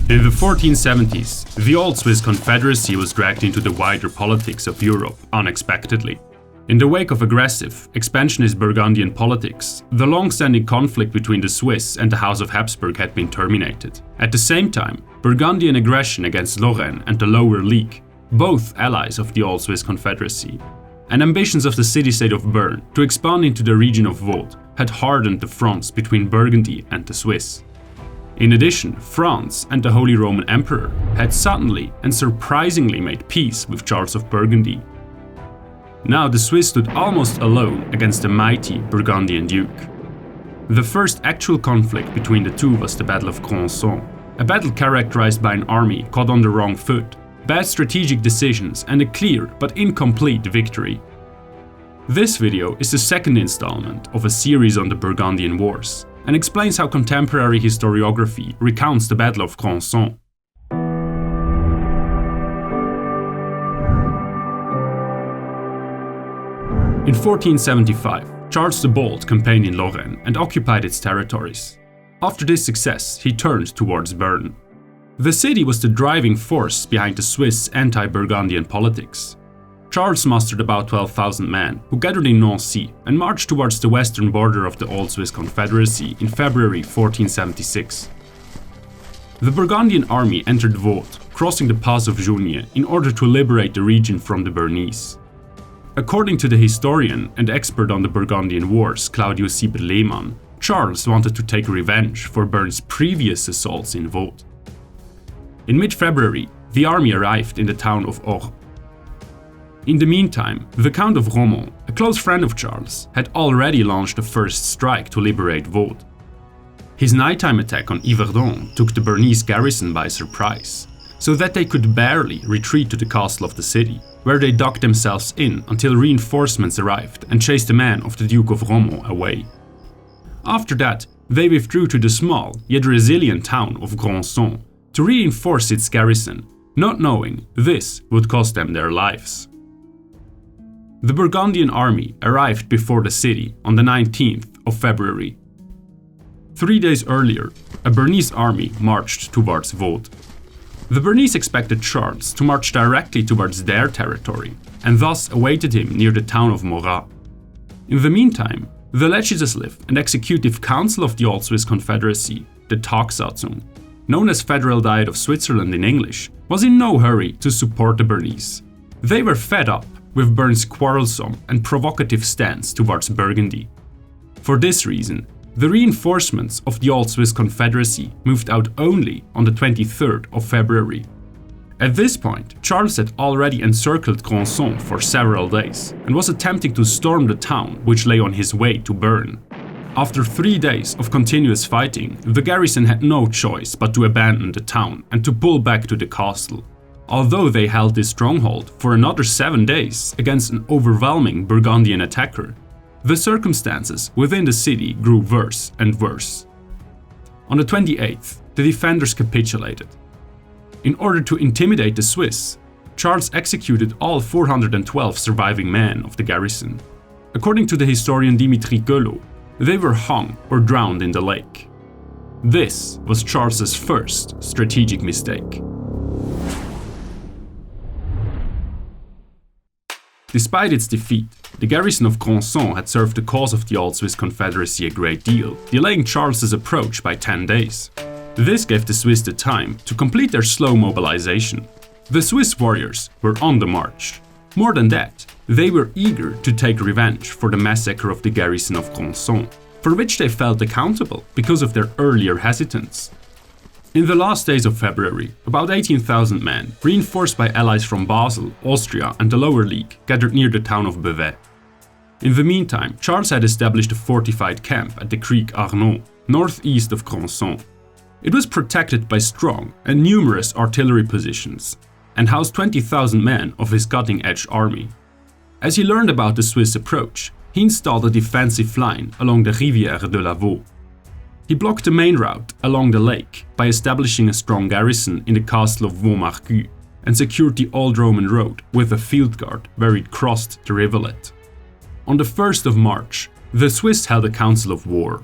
In the 1470s, the Old Swiss Confederacy was dragged into the wider politics of Europe unexpectedly. In the wake of aggressive, expansionist Burgundian politics, the long-standing conflict between the Swiss and the House of Habsburg had been terminated. At the same time, Burgundian aggression against Lorraine and the Lower League, both allies of the Old Swiss Confederacy, and ambitions of the city-state of Bern to expand into the region of Vaud had hardened the fronts between Burgundy and the Swiss. In addition, France and the Holy Roman Emperor had suddenly and surprisingly made peace with Charles of Burgundy. Now the Swiss stood almost alone against the mighty Burgundian Duke. The first actual conflict between the two was the Battle of Grandson, a battle characterized by an army caught on the wrong foot, bad strategic decisions and a clear but incomplete victory. This video is the second installment of a series on the Burgundian Wars and explains how contemporary historiography recounts the Battle of Grandson. In 1475, Charles the Bold campaigned in Lorraine and occupied its territories. After this success, he turned towards Bern. The city was the driving force behind the Swiss anti-Burgundian politics. Charles mustered about 12,000 men, who gathered in Nancy and marched towards the western border of the Old Swiss Confederacy in February 1476. The Burgundian army entered Vaud, crossing the Pass of Jounier in order to liberate the region from the Bernese. According to the historian and expert on the Burgundian Wars Claudius Sieber Lehmann, Charles wanted to take revenge for Bern's previous assaults in Vaud. In mid-February, the army arrived in the town of Or. In the meantime, the Count of Romont, a close friend of Charles, had already launched the first strike to liberate Vaud. His nighttime attack on Yverdon took the Bernese garrison by surprise, so that they could barely retreat to the castle of the city, where they dug themselves in until reinforcements arrived and chased the men of the Duke of Romont away. After that, they withdrew to the small yet resilient town of Grandson to reinforce its garrison, not knowing this would cost them their lives. The Burgundian army arrived before the city on the 19th of February. 3 days earlier, a Bernese army marched towards Vaud. The Bernese expected Charles to march directly towards their territory and thus awaited him near the town of Morat. In the meantime, the Legislative and Executive Council of the Old Swiss Confederacy, the Tagsatzung, known as Federal Diet of Switzerland in English, was in no hurry to support the Bernese. They were fed up with Bern's quarrelsome and provocative stance towards Burgundy. For this reason, the reinforcements of the Old Swiss Confederacy moved out only on the 23rd of February. At this point, Charles had already encircled Grandson for several days and was attempting to storm the town which lay on his way to Bern. After 3 days of continuous fighting, the garrison had no choice but to abandon the town and to pull back to the castle. Although they held this stronghold for another 7 days against an overwhelming Burgundian attacker, the circumstances within the city grew worse and worse. On the 28th, the defenders capitulated. In order to intimidate the Swiss, Charles executed all 412 surviving men of the garrison. According to the historian Dimitri Gueulot, they were hung or drowned in the lake. This was Charles's first strategic mistake. Despite its defeat, the garrison of Grandson had served the cause of the Old Swiss Confederacy a great deal, delaying Charles's approach by 10 days. This gave the Swiss the time to complete their slow mobilization. The Swiss warriors were on the march. More than that, they were eager to take revenge for the massacre of the garrison of Grandson, for which they felt accountable because of their earlier hesitance. In the last days of February, about 18,000 men, reinforced by allies from Basel, Austria and the Lower League, gathered near the town of Beauvais. In the meantime, Charles had established a fortified camp at the creek Arnon, northeast of Grandson. It was protected by strong and numerous artillery positions, and housed 20,000 men of his cutting-edge army. As he learned about the Swiss approach, he installed a defensive line along the Rivière de la Vaud. He blocked the main route along the lake by establishing a strong garrison in the castle of Vaumarcus and secured the Old Roman road with a field guard where it crossed the rivulet. On the 1st of March, the Swiss held a council of war.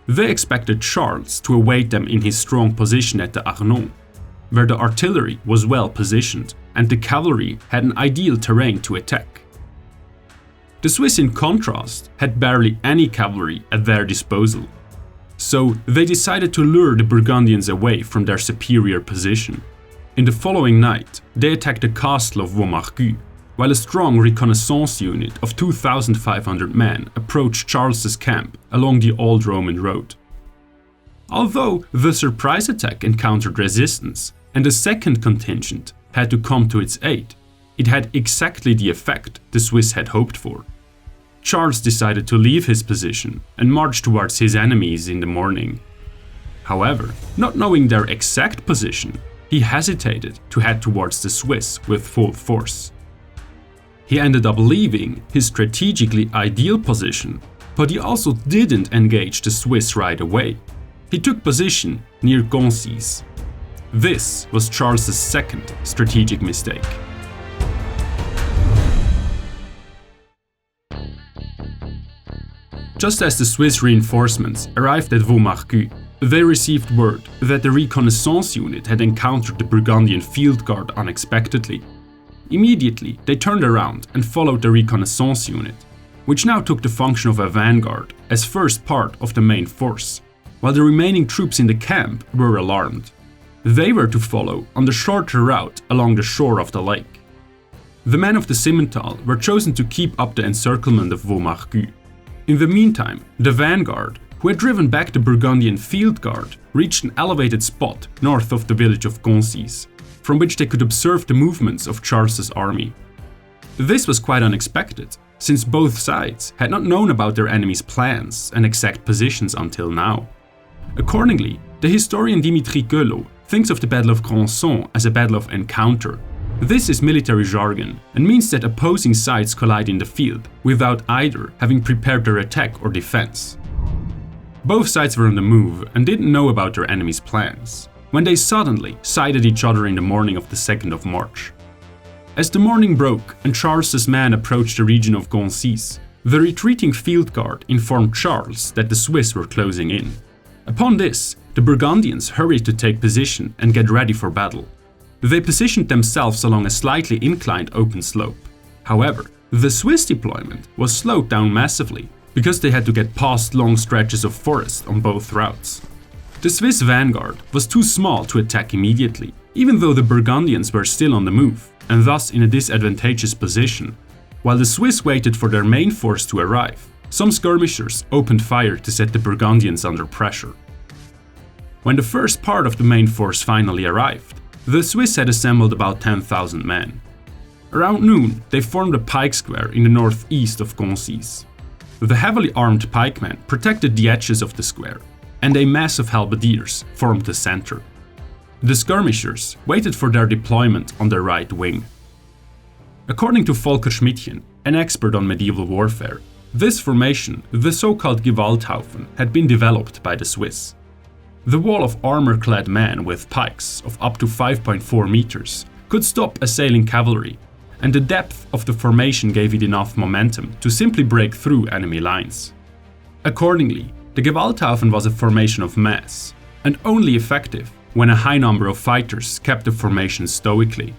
They expected Charles to await them in his strong position at the Arnon, where the artillery was well positioned and the cavalry had an ideal terrain to attack. The Swiss, in contrast, had barely any cavalry at their disposal, so they decided to lure the Burgundians away from their superior position. In the following night, they attacked the castle of Vaud, while a strong reconnaissance unit of 2,500 men approached Charles's camp along the Old Roman road. Although the surprise attack encountered resistance and a second contingent had to come to its aid, it had exactly the effect the Swiss had hoped for. Charles decided to leave his position and march towards his enemies in the morning. However, not knowing their exact position, he hesitated to head towards the Swiss with full force. He ended up leaving his strategically ideal position, but he also didn't engage the Swiss right away. He took position near Goncies. This was Charles's second strategic mistake. Just as the Swiss reinforcements arrived at Vaud, they received word that the reconnaissance unit had encountered the Burgundian field guard unexpectedly. Immediately, they turned around and followed the reconnaissance unit, which now took the function of a vanguard as first part of the main force, while the remaining troops in the camp were alarmed. They were to follow on the shorter route along the shore of the lake. The men of the Simmental were chosen to keep up the encirclement of Vaud. In the meantime, the vanguard, who had driven back the Burgundian field guard, reached an elevated spot north of the village of Goncies, from which they could observe the movements of Charles's army. This was quite unexpected, since both sides had not known about their enemies' plans and exact positions until now. Accordingly, the historian Dimitri Gueulot thinks of the Battle of Granson as a battle of encounter. This is military jargon and means that opposing sides collide in the field without either having prepared their attack or defense. Both sides were on the move and didn't know about their enemies' plans, when they suddenly sighted each other in the morning of the 2nd of March. As the morning broke and Charles's men approached the region of Goncies, the retreating field guard informed Charles that the Swiss were closing in. Upon this, the Burgundians hurried to take position and get ready for battle. They positioned themselves along a slightly inclined open slope. However, the Swiss deployment was slowed down massively because they had to get past long stretches of forest on both routes. The Swiss vanguard was too small to attack immediately, even though the Burgundians were still on the move and thus in a disadvantageous position. While the Swiss waited for their main force to arrive, some skirmishers opened fire to set the Burgundians under pressure. When the first part of the main force finally arrived, the Swiss had assembled about 10,000 men. Around noon, they formed a pike square in the northeast of Goncies. The heavily armed pikemen protected the edges of the square, and a mass of halberdiers formed the center. The skirmishers waited for their deployment on their right wing. According to Volker Schmidtchen, an expert on medieval warfare, this formation, the so-called Gewalthaufen, had been developed by the Swiss. The wall of armor-clad men with pikes of up to 5.4 meters could stop assailing cavalry, and the depth of the formation gave it enough momentum to simply break through enemy lines. Accordingly, the Gewalthaufen was a formation of mass, and only effective when a high number of fighters kept the formation stoically.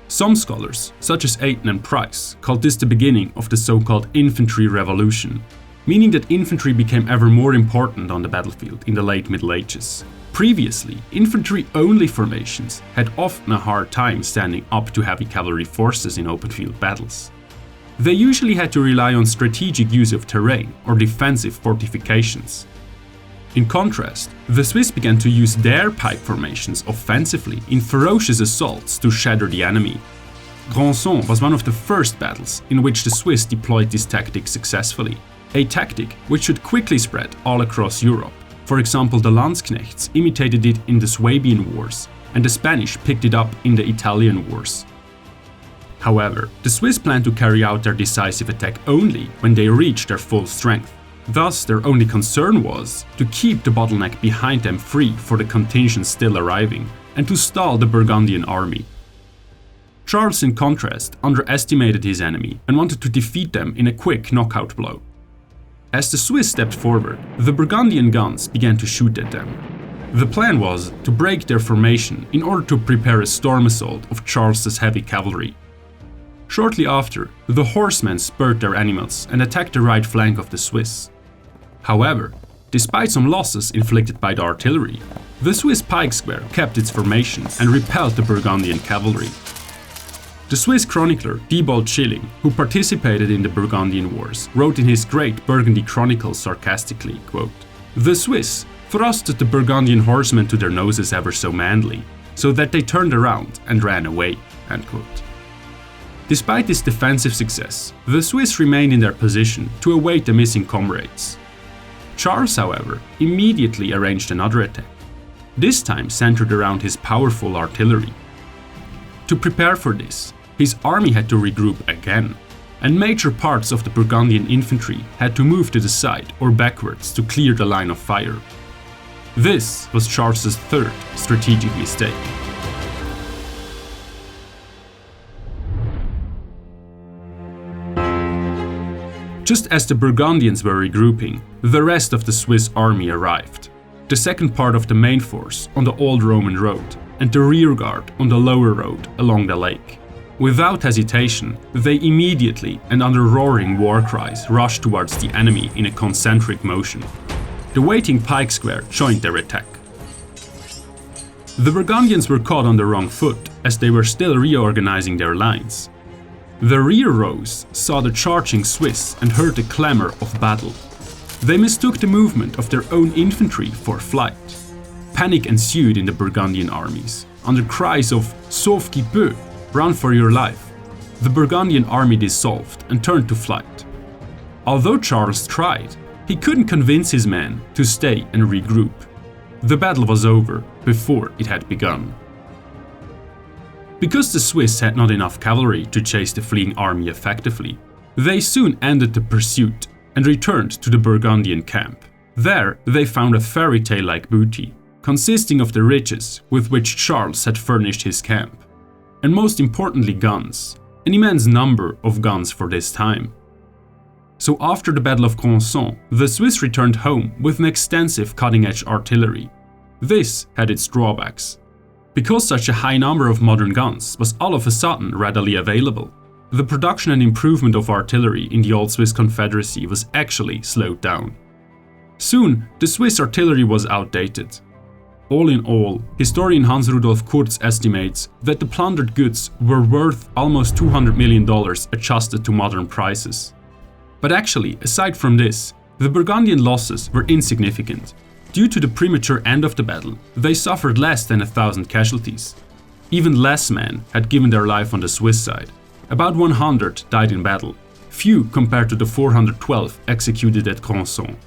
Some scholars, such as Ayton and Price, called this the beginning of the so-called infantry revolution, meaning that infantry became ever more important on the battlefield in the late Middle Ages. Previously, infantry-only formations had often a hard time standing up to heavy cavalry forces in open field battles. They usually had to rely on strategic use of terrain or defensive fortifications. In contrast, the Swiss began to use their pike formations offensively in ferocious assaults to shatter the enemy. Granson was one of the first battles in which the Swiss deployed this tactic successfully, a tactic which should quickly spread all across Europe. For example, the Landsknechts imitated it in the Swabian Wars, and the Spanish picked it up in the Italian Wars. However, the Swiss planned to carry out their decisive attack only when they reached their full strength. Thus, their only concern was to keep the bottleneck behind them free for the contingents still arriving, and to stall the Burgundian army. Charles, in contrast, underestimated his enemy and wanted to defeat them in a quick knockout blow. As the Swiss stepped forward, the Burgundian guns began to shoot at them. The plan was to break their formation in order to prepare a storm assault of Charles's heavy cavalry. Shortly after, the horsemen spurred their animals and attacked the right flank of the Swiss. However, despite some losses inflicted by the artillery, the Swiss pike square kept its formation and repelled the Burgundian cavalry. The Swiss chronicler Thibault Schilling, who participated in the Burgundian Wars, wrote in his great Burgundy Chronicle sarcastically, quote, "The Swiss thrusted the Burgundian horsemen to their noses ever so manly, so that they turned around and ran away." End quote. Despite this defensive success, the Swiss remained in their position to await the missing comrades. Charles, however, immediately arranged another attack, this time centered around his powerful artillery. To prepare for this, his army had to regroup again, and major parts of the Burgundian infantry had to move to the side or backwards to clear the line of fire. This was Charles's third strategic mistake. Just as the Burgundians were regrouping, the rest of the Swiss army arrived. The second part of the main force on the Old Roman road, and the rearguard on the lower road along the lake. Without hesitation, they immediately and under roaring war cries rushed towards the enemy in a concentric motion. The waiting pike square joined their attack. The Burgundians were caught on the wrong foot, as they were still reorganizing their lines. The rear rows saw the charging Swiss and heard the clamor of battle. They mistook the movement of their own infantry for flight. Panic ensued in the Burgundian armies. Under cries of "Sauve qui peut," run for your life, the Burgundian army dissolved and turned to flight. Although Charles tried, he couldn't convince his men to stay and regroup. The battle was over before it had begun. Because the Swiss had not enough cavalry to chase the fleeing army effectively, they soon ended the pursuit and returned to the Burgundian camp. There, they found a fairy tale-like booty, consisting of the riches with which Charles had furnished his camp, and most importantly guns, an immense number of guns for this time. So after the Battle of Granson, the Swiss returned home with an extensive cutting-edge artillery. This had its drawbacks. Because such a high number of modern guns was all of a sudden readily available, the production and improvement of artillery in the Old Swiss Confederacy was actually slowed down. Soon, the Swiss artillery was outdated. All in all, historian Hans Rudolf Kurz estimates that the plundered goods were worth almost $200 million adjusted to modern prices. But actually, aside from this, the Burgundian losses were insignificant. Due to the premature end of the battle, they suffered less than 1,000 casualties. Even less men had given their life on the Swiss side. About 100 died in battle, few compared to the 412 executed at Granson.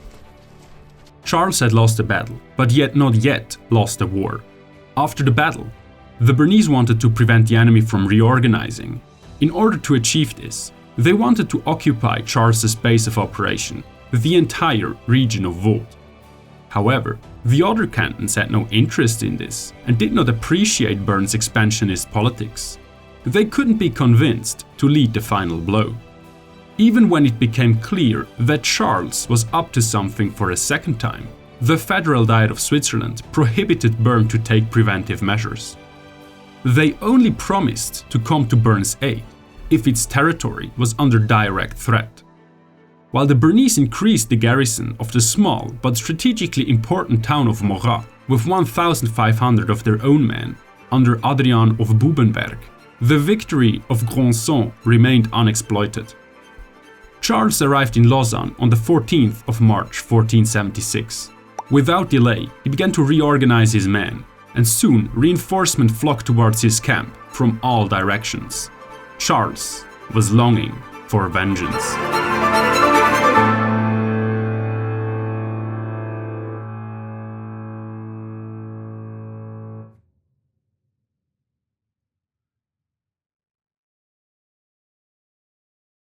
Charles had lost the battle, but yet not yet lost the war. After the battle, the Bernese wanted to prevent the enemy from reorganizing. In order to achieve this, they wanted to occupy Charles's base of operation, the entire region of Vaud. However, the other cantons had no interest in this and did not appreciate Bern's expansionist politics. They couldn't be convinced to lead the final blow. Even when it became clear that Charles was up to something for a second time, the Federal Diet of Switzerland prohibited Bern to take preventive measures. They only promised to come to Bern's aid if its territory was under direct threat. While the Bernese increased the garrison of the small but strategically important town of Morat with 1,500 of their own men under Adrian of Bubenberg, the victory of Granson remained unexploited. Charles arrived in Lausanne on the 14th of March 1476. Without delay, he began to reorganize his men, and soon reinforcement flocked towards his camp from all directions. Charles was longing for vengeance.